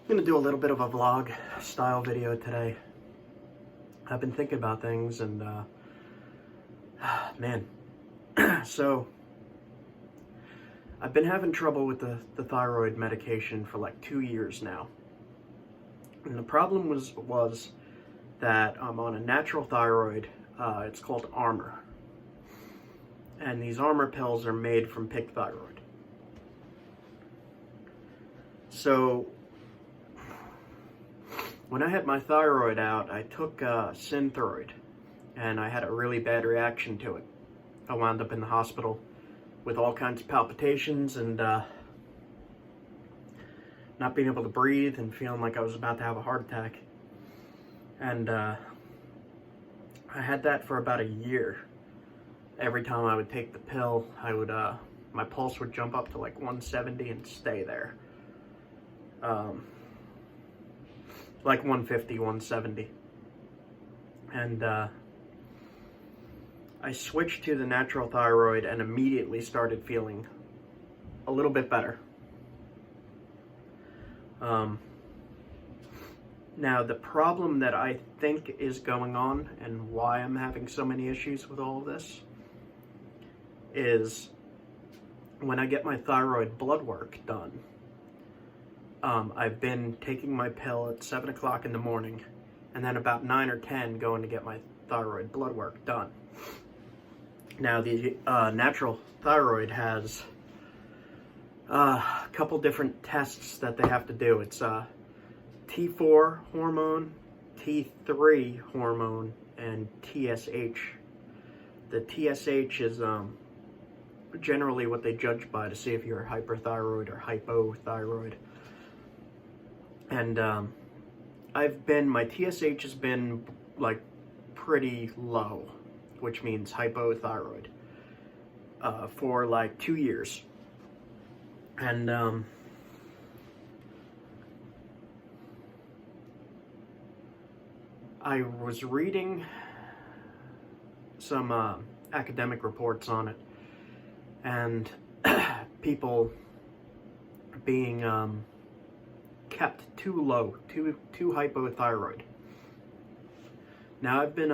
I'm going to do a little bit of a vlog style video today. I've been thinking about things and, man. So, I've been having trouble with the thyroid medication for like 2 years now. And the problem was that I'm on a natural thyroid. It's called Armor. And these Armor pills are made from pig thyroid. So, when I had my thyroid out, I took Synthroid, and I had a really bad reaction to it. I wound up in the hospital with all kinds of palpitations and not being able to breathe and feeling like I was about to have a heart attack. And I had that for about a year. Every time I would take the pill, my pulse would jump up to like 170 and stay there. Like 150, 170. And I switched to the natural thyroid and immediately started feeling a little bit better. Now, the problem that I think is going on and why I'm having so many issues with all of this is when I get my thyroid blood work done. I've been taking my pill at 7 o'clock in the morning and then about 9 or 10 going to get my thyroid blood work done. Now, the natural thyroid has a couple different tests that they have to do. It's T4 hormone, T3 hormone, and TSH. The TSH is generally what they judge by to see if you're hyperthyroid or hypothyroid. And my TSH has been like pretty low, which means hypothyroid, for like 2 years. And I was reading some academic reports on it, and people being kept too low, too hypothyroid. Now, I've been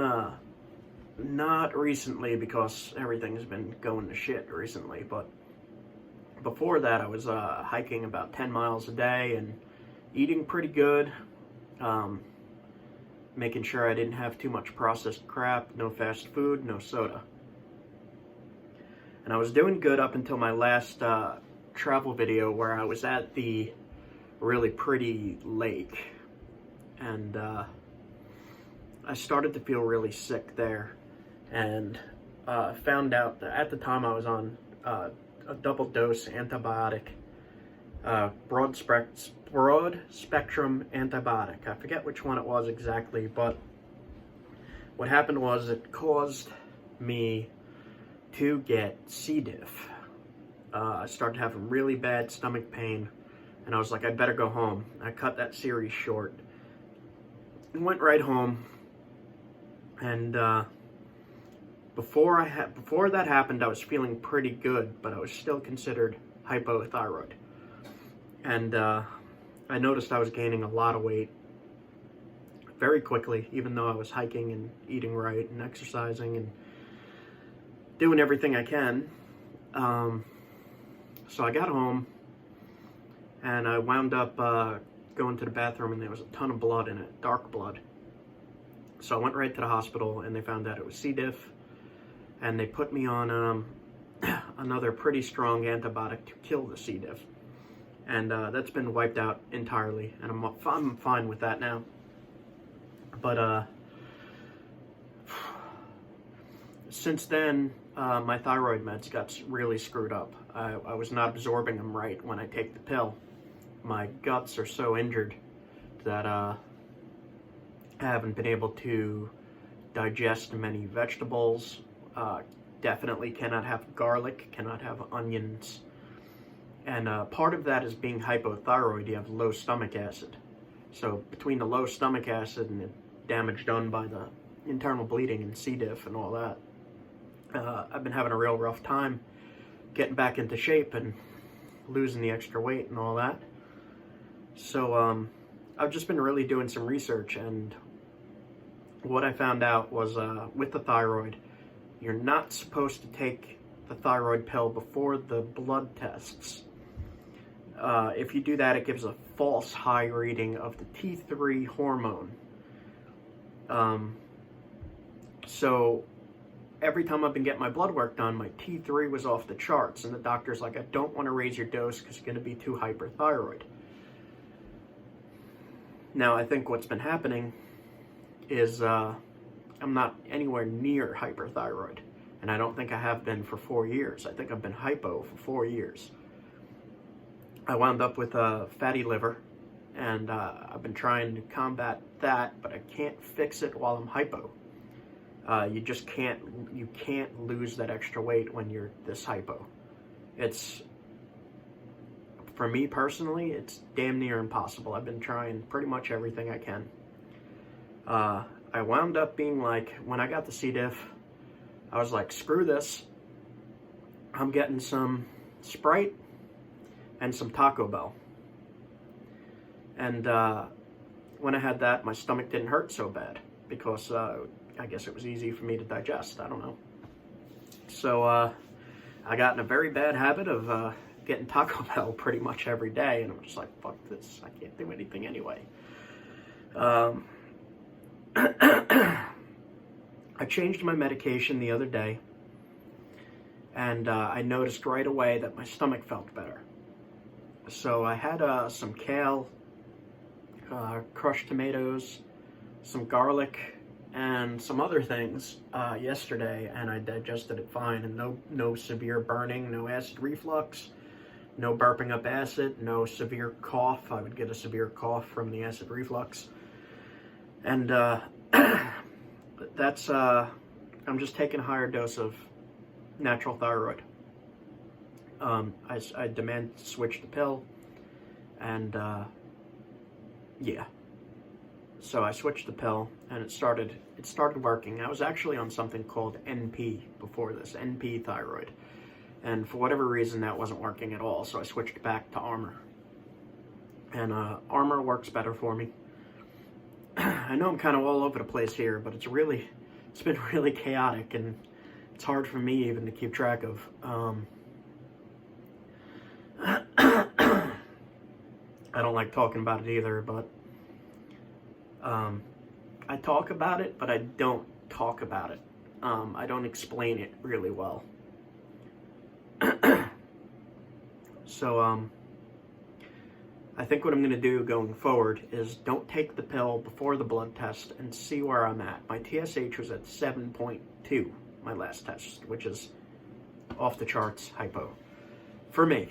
not recently because everything's been going to shit recently, but before that I was hiking about 10 miles a day and eating pretty good, making sure I didn't have too much processed crap, no fast food, no soda. And I was doing good up until my last travel video where I was at the really pretty lake, and I started to feel really sick there, and found out that at the time I was on a double dose antibiotic, broad spectrum antibiotic. I forget which one it was exactly, but what happened was it caused me to get C. diff. I started having really bad stomach pain, and I was like, I'd better go home. I cut that series short and went right home. And before that happened, I was feeling pretty good, but I was still considered hypothyroid. And I noticed I was gaining a lot of weight very quickly, even though I was hiking and eating right and exercising and doing everything I can. So I got home, and I wound up going to the bathroom, and there was a ton of blood in it, dark blood. So I went right to the hospital, and they found out it was C. diff, and they put me on another pretty strong antibiotic to kill the C. diff. And that's been wiped out entirely, and I'm fine with that now. But since then, my thyroid meds got really screwed up. I was not absorbing them right when I take the pill. My guts are so injured that I haven't been able to digest many vegetables. Definitely cannot have garlic, cannot have onions. And part of that is being hypothyroid. You have low stomach acid. So between the low stomach acid and the damage done by the internal bleeding and C. diff and all that, I've been having a real rough time getting back into shape and losing the extra weight and all that. So I've just been really doing some research, and what I found out was with the thyroid, you're not supposed to take the thyroid pill before the blood tests. If you do that, it gives a false high reading of the T3 hormone. So every time I've been getting my blood work done, my T3 was off the charts, and the doctor's like, I don't want to raise your dose because you're going to be too hyperthyroid. Now, I think what's been happening is I'm not anywhere near hyperthyroid, and I don't think I have been for 4 years. I think I've been hypo for 4 years. I wound up with a fatty liver, and I've been trying to combat that, but I can't fix it while I'm hypo. You just can't lose that extra weight when you're this hypo. It's, for me personally, it's damn near impossible. I've been trying pretty much everything I can. I wound up being like, when I got the C. diff, I was like, screw this. I'm getting some Sprite and some Taco Bell. And when I had that, my stomach didn't hurt so bad because I guess it was easy for me to digest. I don't know. So I got in a very bad habit of getting Taco Bell pretty much every day, and I'm just like, fuck this. I can't do anything anyway. I changed my medication the other day, and I noticed right away that my stomach felt better. So I had some kale, crushed tomatoes, some garlic, and some other things yesterday, and I digested it fine, and no severe burning, no acid reflux, no burping up acid, no severe cough. I would get a severe cough from the acid reflux. And that's, I'm just taking a higher dose of natural thyroid. I demand to switch the pill, and yeah. So I switched the pill, and it started working. I was actually on something called NP before this, NP thyroid. And for whatever reason, that wasn't working at all, so I switched back to Armor. And Armor works better for me. I know I'm kind of all over the place here, but it's been really chaotic, and it's hard for me even to keep track of. I don't like talking about it either, but I talk about it, but I don't talk about it. I don't explain it really well. So, I think what I'm going to do going forward is don't take the pill before the blood test and see where I'm at. My TSH was at 7.2, my last test, which is off the charts hypo. For me,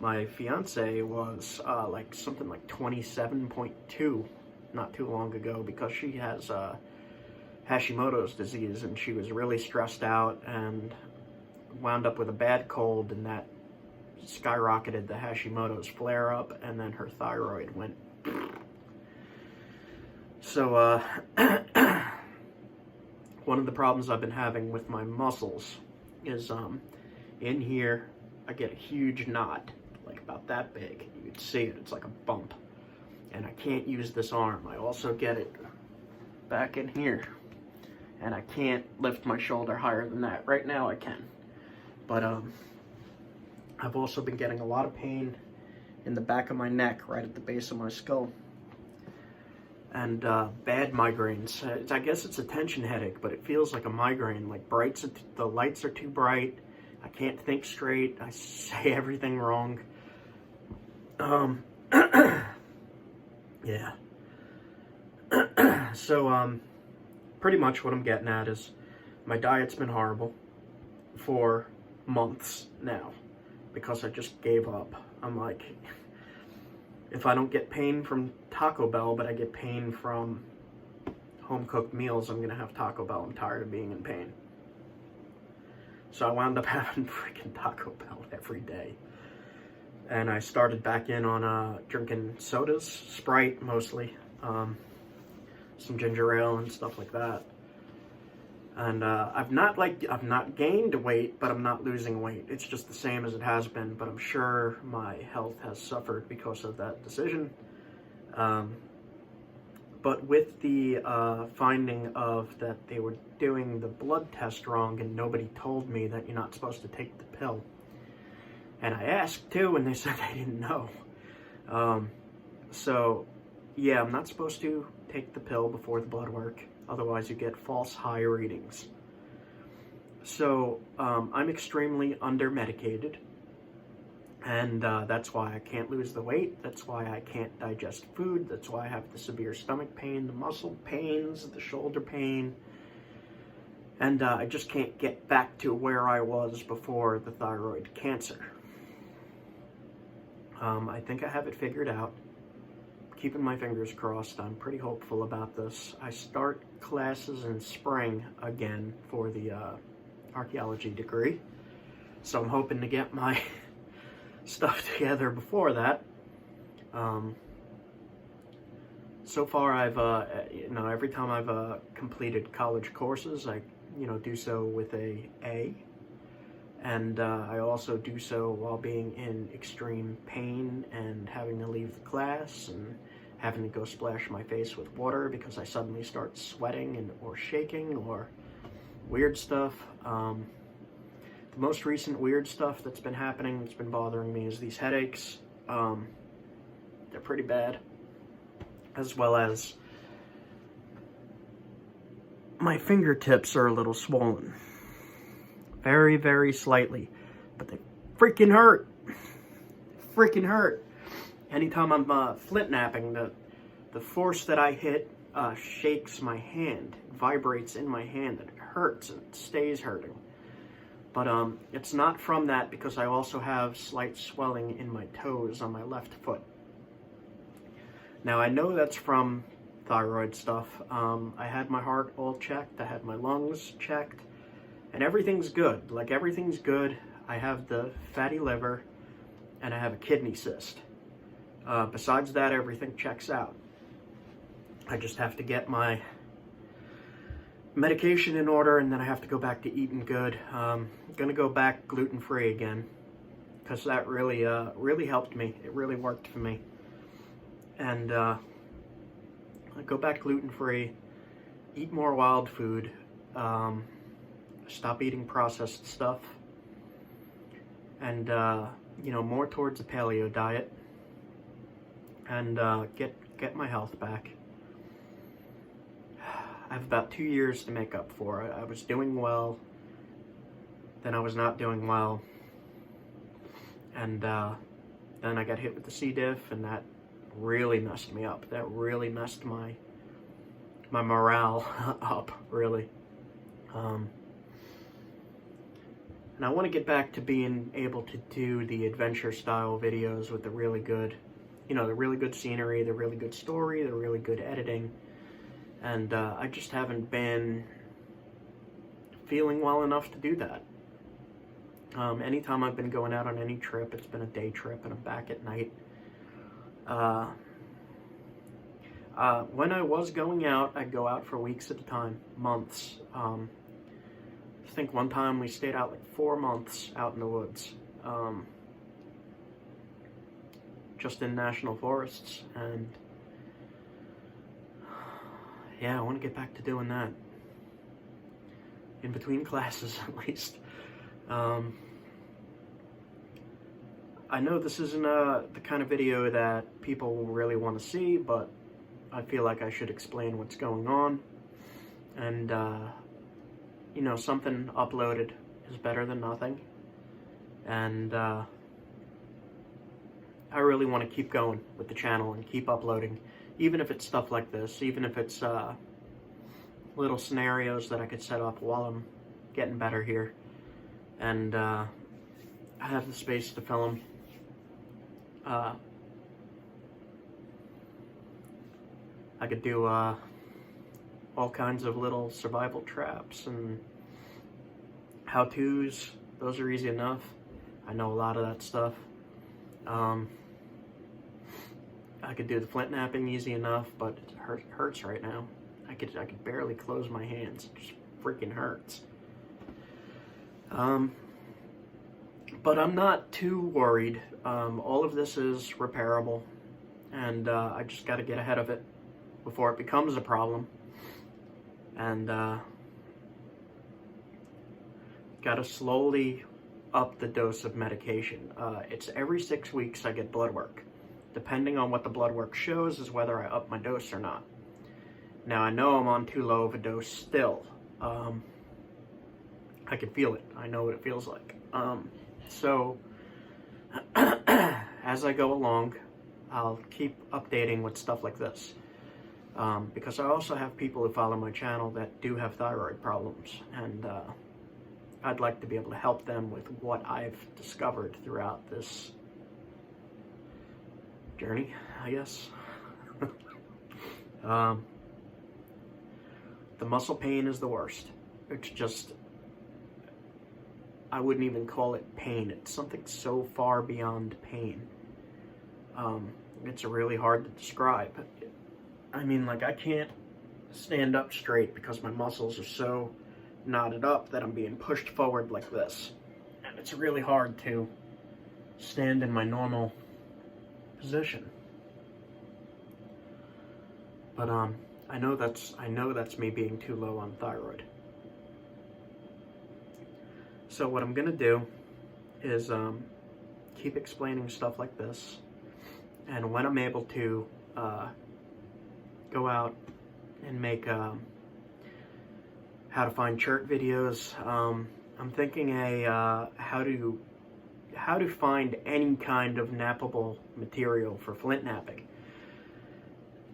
my fiance was like something like 27.2 not too long ago because she has Hashimoto's disease, and she was really stressed out and wound up with a bad cold, and that skyrocketed the Hashimoto's flare up, and then her thyroid went. So one of the problems I've been having with my muscles is in here I get a huge knot, like about that big. You can see it, it's like a bump, and I can't use this arm. I also get it back in here, and I can't lift my shoulder higher than that. Right now I can, but I've also been getting a lot of pain in the back of my neck, right at the base of my skull, and bad migraines. I guess it's a tension headache, but it feels like a migraine. Like the lights are too bright. I can't think straight. I say everything wrong. Yeah. So, pretty much what I'm getting at is my diet's been horrible for months now because I just gave up. I'm like, if I don't get pain from Taco Bell, but I get pain from home-cooked meals, I'm going to have Taco Bell. I'm tired of being in pain. So I wound up having freaking Taco Bell every day. And I started back in on drinking sodas, Sprite mostly, some ginger ale and stuff like that. And I've not gained weight, but I'm not losing weight. It's just the same as it has been, but I'm sure my health has suffered because of that decision. But with the finding of that they were doing the blood test wrong and nobody told me that you're not supposed to take the pill. And I asked too, and they said they didn't know. So, yeah, I'm not supposed to take the pill before the blood work. Otherwise, you get false high readings. So, I'm extremely under-medicated. And that's why I can't lose the weight. That's why I can't digest food. That's why I have the severe stomach pain, the muscle pains, the shoulder pain. And I just can't get back to where I was before the thyroid cancer. I think I have it figured out. Keeping my fingers crossed. I'm pretty hopeful about this. I start classes in spring again for the archaeology degree. So I'm hoping to get my stuff together before that. So far I've, every time I've completed college courses, I, do so with a A. And I also do so while being in extreme pain and having to leave the class and having to go splash my face with water because I suddenly start sweating or shaking or weird stuff. The most recent weird stuff that's been happening, that's been bothering me, is these headaches. They're pretty bad. As well as my fingertips are a little swollen. Very, very slightly. But they freaking hurt. Freaking hurt. Anytime I'm flintknapping, the force that I hit shakes my hand. It vibrates in my hand and it hurts and it stays hurting. But it's not from that because I also have slight swelling in my toes on my left foot. Now I know that's from thyroid stuff. I had my heart all checked, I had my lungs checked, and everything's good. Like, everything's good. I have the fatty liver and I have a kidney cyst. Besides that, everything checks out. I just have to get my medication in order, and then I have to go back to eating good. I'm gonna go back gluten-free again because that really helped me. It really worked for me. And I go back gluten-free, eat more wild food, stop eating processed stuff, and more towards a paleo diet, and get my health back. I have about 2 years to make up for. I was doing well, then I was not doing well, and then I got hit with the C. diff, and that really messed me up. That really messed my morale up, really. And I want to get back to being able to do the adventure style videos with the really good, the really good scenery, the really good story, the really good editing. And I just haven't been feeling well enough to do that. Anytime I've been going out on any trip, it's been a day trip and I'm back at night. When I was going out, I'd go out for weeks at a time, months. I think one time we stayed out like 4 months out in the woods, just in national forests, and yeah, I want to get back to doing that. In between classes, at least. I know this isn't the kind of video that people will really want to see, but I feel like I should explain what's going on. And, something uploaded is better than nothing. And I really want to keep going with the channel and keep uploading. Even if it's stuff like this, even if it's little scenarios that I could set up while I'm getting better here. And I have the space to film. I could do all kinds of little survival traps and how-tos. Those are easy enough. I know a lot of that stuff. I could do the flintknapping easy enough, but it hurts right now. I could barely close my hands. It just freaking hurts. But I'm not too worried. All of this is repairable, and I just got to get ahead of it before it becomes a problem. And got to slowly up the dose of medication. It's every 6 weeks I get blood work. Depending on what the blood work shows is whether I up my dose or not. Now I know I'm on too low of a dose still. I can feel it. I know what it feels like. So as I go along, I'll keep updating with stuff like this. Because I also have people who follow my channel that do have thyroid problems, and I'd like to be able to help them with what I've discovered throughout this journey, I guess. The muscle pain is the worst. It's just, I wouldn't even call it pain. It's something so far beyond pain. It's really hard to describe. I mean, like, I can't stand up straight because my muscles are so knotted up that I'm being pushed forward like this. And it's really hard to stand in my normal position. But I know that's me being too low on thyroid. So what I'm gonna do is keep explaining stuff like this, and when I'm able to go out and make how to find CHERT videos, I'm thinking how to find any kind of nappable material for flint napping.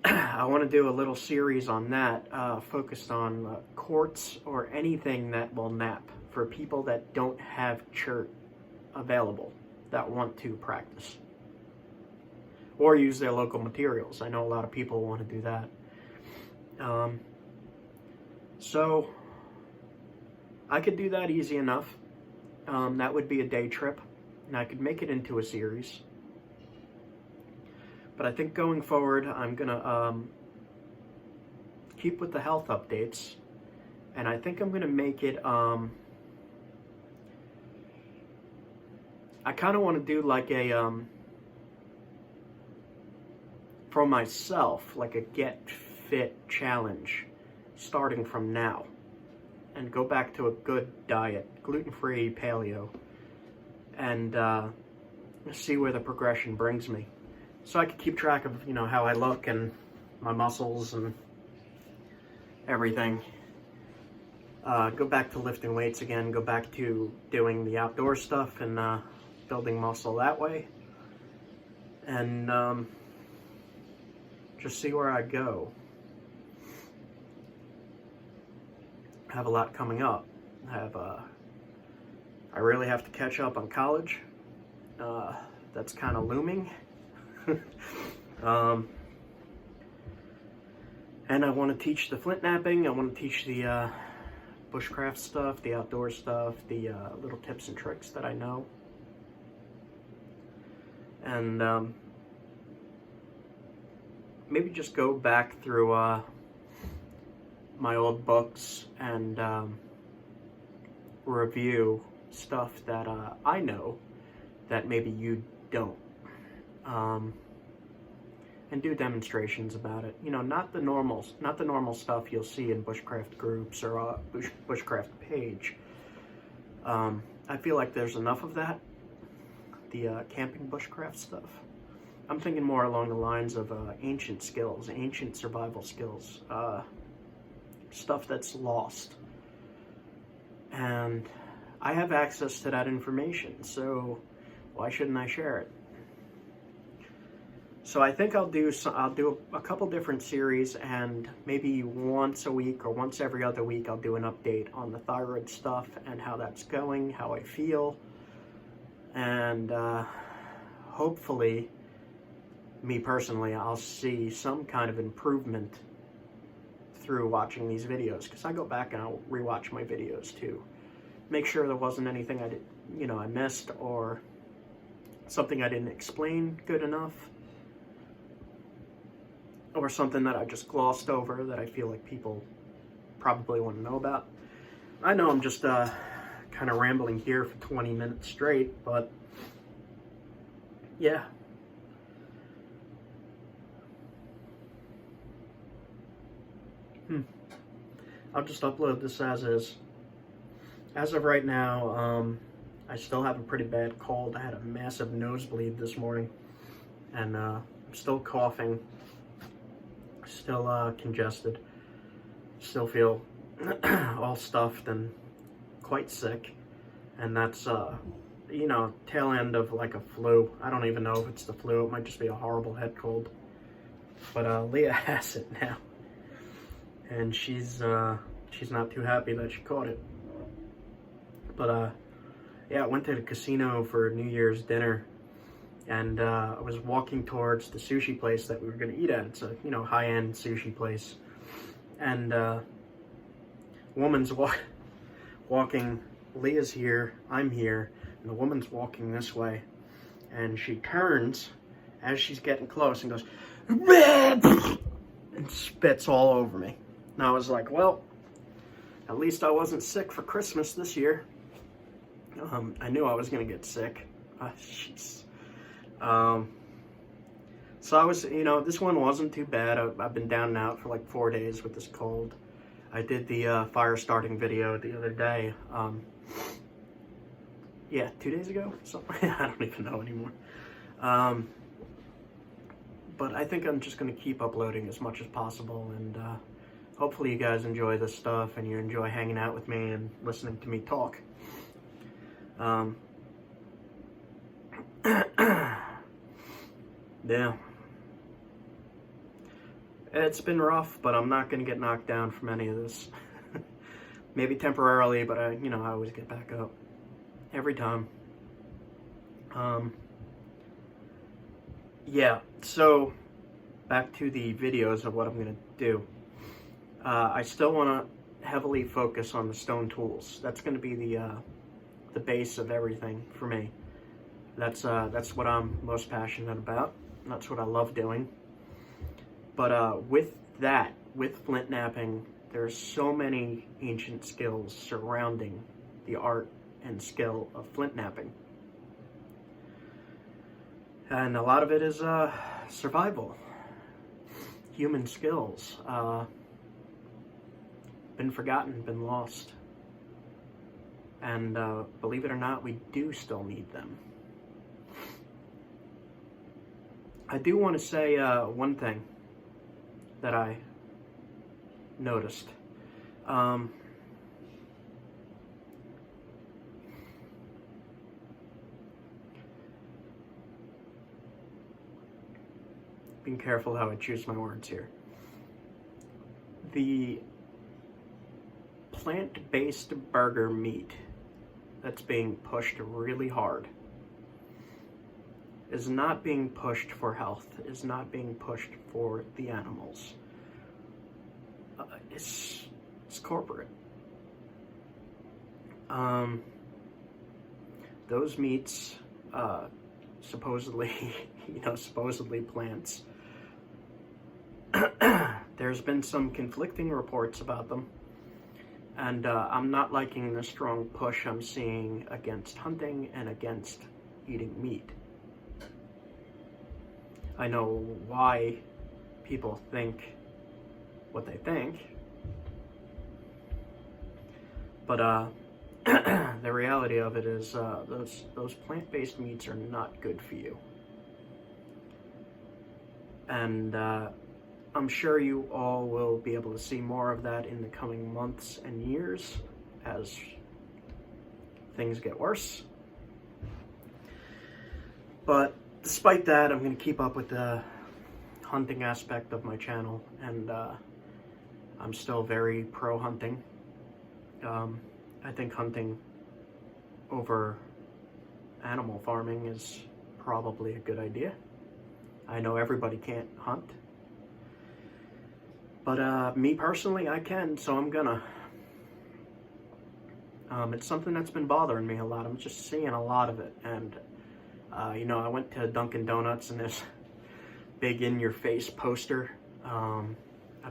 I want to do a little series on that, focused on quartz or anything that will nap for people that don't have CHERT available, that want to practice. Or use their local materials. I know a lot of people want to do that. So I could do that easy enough. That would be a day trip, and I could make it into a series. But I think going forward, I'm gonna keep with the health updates, and I think I'm gonna make it. I kind of want to do like a for myself, like a get fit challenge, starting from now, and go back to a good diet, gluten-free, paleo, and see where the progression brings me. So I could keep track of, you know, how I look and my muscles and everything. Go back to lifting weights again, go back to doing the outdoor stuff and building muscle that way. And just see where I go. I have a lot coming up. I really have to catch up on college. That's kind of looming. And I want to teach the flint napping. I want to teach the bushcraft stuff, the outdoor stuff, the little tips and tricks that I know. And maybe just go back through my old books and review stuff that I know that maybe you don't. And do demonstrations about it. You know, not the normal stuff you'll see in bushcraft groups or bushcraft page. I feel like there's enough of that. The camping bushcraft stuff. I'm thinking more along the lines of ancient skills, ancient survival skills, stuff that's lost. And I have access to that information, so why shouldn't I share it? So I think I'll do a couple different series, and maybe once a week or once every other week I'll do an update on the thyroid stuff and how that's going, how I feel, and hopefully, me personally, I'll see some kind of improvement through watching these videos, because I go back and I'll rewatch my videos too, make sure there wasn't anything I missed or something I didn't explain good enough, or something that I just glossed over that I feel like people probably want to know about. I know I'm just kind of rambling here for 20 minutes straight, but yeah. I'll just upload this as is. As of right now, I still have a pretty bad cold. I had a massive nosebleed this morning, and I'm still coughing, still congested, still feel all stuffed and quite sick, and that's you know, tail end of like a flu. I don't even know if it's the flu. It might just be a horrible head cold. But Leah has it now, and she's not too happy that she caught it. But yeah, I went to the casino for New Year's dinner, and I was walking towards the sushi place that we were gonna eat at. It's a, you know, high-end sushi place, and woman's walking. Leah's here, I'm here, and the woman's walking this way, and she turns as she's getting close and goes, and spits all over me. And I was like, well, at least I wasn't sick for Christmas this year. I knew I was gonna get sick. Jeez. So I was, you know, this one wasn't too bad. I've been down and out for like 4 days with this cold. I did the fire starting video the other day. Yeah, 2 days ago? Something. I don't even know anymore. But I think I'm just going to keep uploading as much as possible, and hopefully you guys enjoy this stuff and you enjoy hanging out with me and listening to me talk. Yeah. It's been rough, but I'm not going to get knocked down from any of this. Maybe temporarily, but I always get back up. Every time. Yeah, so back to the videos of what I'm going to do. I still want to heavily focus on the stone tools. That's going to be the base of everything for me. That's what I'm most passionate about. That's what I love doing. But with that, with flint knapping, there's so many ancient skills surrounding the art and skill of flint knapping. And a lot of it is survival, human skills, been forgotten, been lost. And believe it or not, we do still need them. I do want to say one thing that I noticed. Being careful how I choose my words here. The plant-based burger meat that's being pushed really hard is not being pushed for health, is not being pushed for the animals. It's corporate. Those meats, supposedly, supposedly plants. There's been some conflicting reports about them, and I'm not liking the strong push I'm seeing against hunting and against eating meat. I know why people think what they think, but the reality of it is those plant-based meats are not good for you. And I'm sure you all will be able to see more of that in the coming months and years as things get worse. But despite that, I'm going to keep up with the hunting aspect of my channel, and I'm still very pro-hunting. I think hunting over animal farming is probably a good idea. I know everybody can't hunt, but me personally, I can, so I'm gonna. It's something that's been bothering me a lot. I'm just seeing a lot of it, and I went to Dunkin' Donuts and this big in-your-face poster. I'm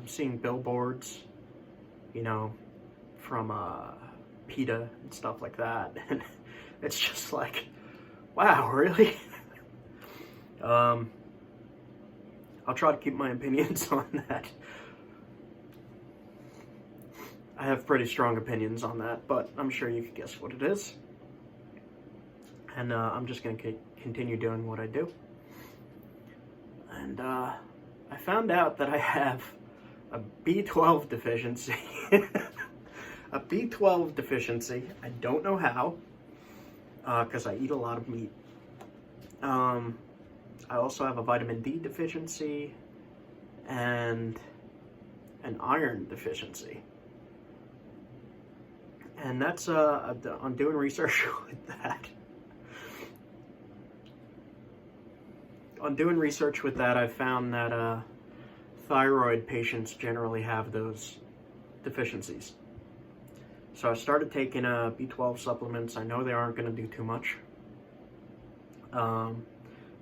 seeing billboards, from PETA and stuff like that. And it's just like, wow, really? I'll try to keep my opinions on that. I have pretty strong opinions on that, but I'm sure you can guess what it is. And I'm just going to continue doing what I do. And I found out that I have a B12 deficiency. A B12 deficiency. I don't know how, because I eat a lot of meat. I also have a vitamin D deficiency and an iron deficiency. And that's, I'm doing research with that. On doing research with that, I found that thyroid patients generally have those deficiencies. So I started taking B12 supplements. I know they aren't going to do too much.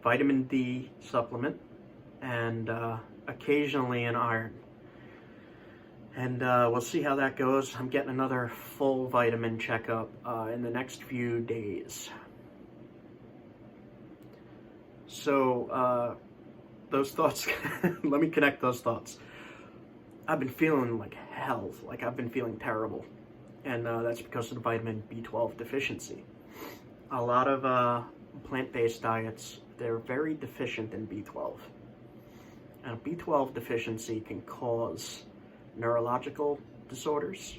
Vitamin D supplement, and occasionally an iron. And we'll see how that goes. I'm getting another full vitamin checkup in the next few days. So those thoughts, let me connect those thoughts. I've been feeling like hell, like I've been feeling terrible. And that's because of the vitamin B12 deficiency. A lot of plant-based diets, they're very deficient in B12. And a B12 deficiency can cause neurological disorders.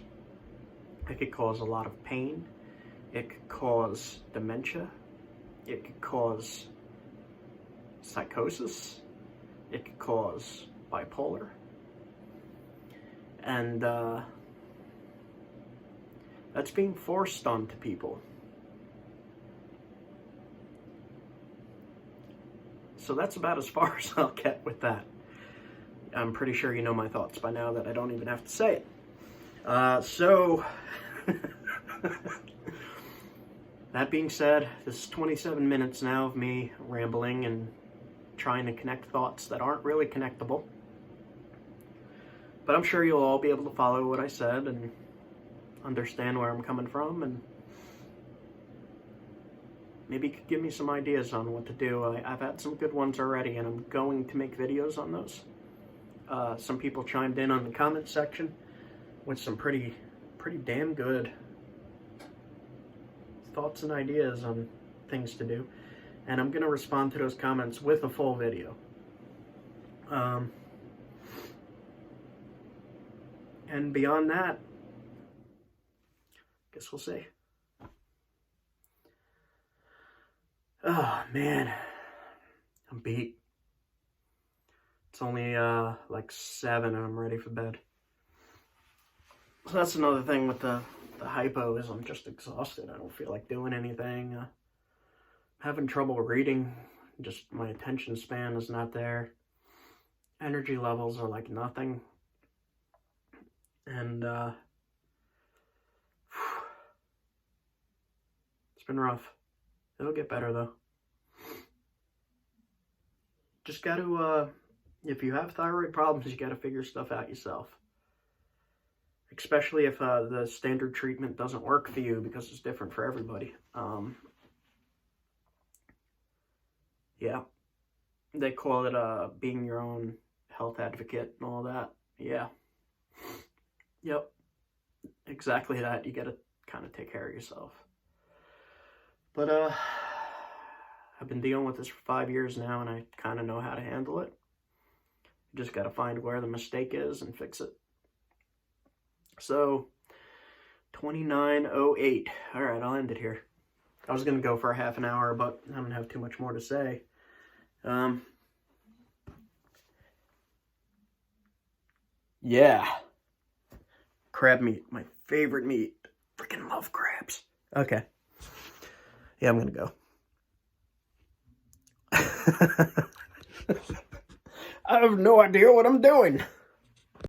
It could cause a lot of pain. It could cause dementia. It could cause psychosis. It could cause bipolar. And that's being forced onto people. So that's about as far as I'll get with that. I'm pretty sure you know my thoughts by now that I don't even have to say it. So, that being said, this is 27 minutes now of me rambling and trying to connect thoughts that aren't really connectable. But I'm sure you'll all be able to follow what I said and understand where I'm coming from, and maybe you could give me some ideas on what to do. I've had some good ones already, and I'm going to make videos on those. Some people chimed in on the comment section with some pretty damn good thoughts and ideas on things to do, and I'm going to respond to those comments with a full video. And beyond that, guess we'll see. Oh, man. I'm beat. It's only, like 7 and I'm ready for bed. So that's another thing with the hypo is I'm just exhausted. I don't feel like doing anything. Having trouble reading. Just my attention span is not there. Energy levels are like nothing. And, it's been rough. It'll get better, though. Just got to, if you have thyroid problems, you got to figure stuff out yourself. Especially if the standard treatment doesn't work for you, because it's different for everybody. Yeah. They call it being your own health advocate and all that. Yeah. Yep. Exactly that. You got to kind of take care of yourself. But, I've been dealing with this for 5 years now, and I kind of know how to handle it. You just got to find where the mistake is and fix it. So, 29:08. All right, I'll end it here. I was going to go for a half an hour, but I don't have too much more to say. Yeah. Crab meat, my favorite meat. Freaking love crabs. Okay. Yeah, I'm going to go. I have no idea what I'm doing.